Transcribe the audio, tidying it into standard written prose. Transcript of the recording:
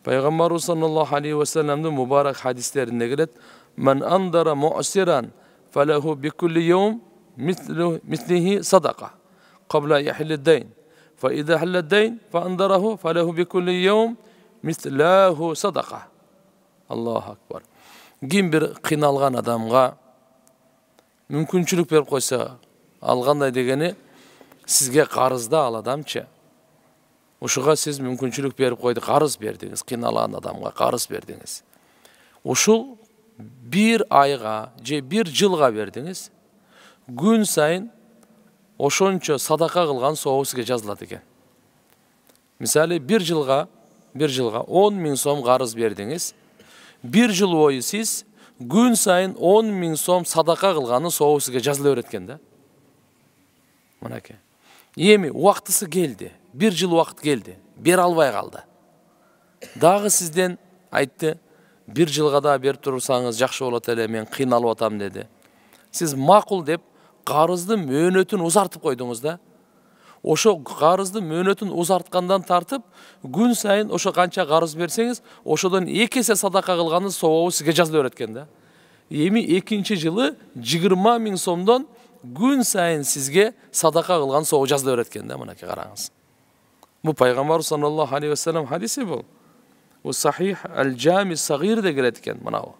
Пайғамбарымыз саллаллаху алейхи ва салламның мубарак хадистерінде келет: "Ман андара муъсиран фалаху бикулли йаум мислихи садақа qabla yahil ad-dayn. Fa idha halla ad-dayn fa andarahu falahu bikulli yawm mislahu sadaqa." Allahu akbar. Ким bir қиналған адамға мүмкіншілік беріп қойса, алғандай дегені сізге қарызда ал адамчы. Ушуға сіз мүмкіншілік беріп қойды, қарыз бердіңіз, қиналған адамға қарыз бердіңіз. Ушул bir айға же bir жылға бердіңіз. Күн сайын ошончо садақа қылған соғы сізге жазылады екен. Мисалы, bir жылға 10.000 сом қарыз бердіңіз. Bir жыл бойы сіз күн сайын 10.000 сом садақа қылғаны соғы сізге жазыла өреткен да. Мынаке. Еми, уақытысы келді. Bir жыл уақыт келді. Бер албай қалды. Дағы сізден айтты, bir жылға да беріп тұрсаңыз жақшы болады әле, мен қиналып атам деді. Сіз мақұл деп қарызды мөөнөтүн ұзартып қойдыңыз да. Ошо қарызды мөөнөтүн ұзартқандан тартып, күн сайын ошо қанша қарыз берсеңіз, ошодан 2 есе садақа қылғаны соғы сізге жазылып өреткен да. Эми экинчи жылы 20.000 сомдон күн сайын сізге садақа қылған соғы жазылып өреткен да. Мынаке қараңыз. Бу пайғамбар саллаллаху алейхи ва саллям хадиси бұл. Сахих ал-Жами сагир де келет экен мынау.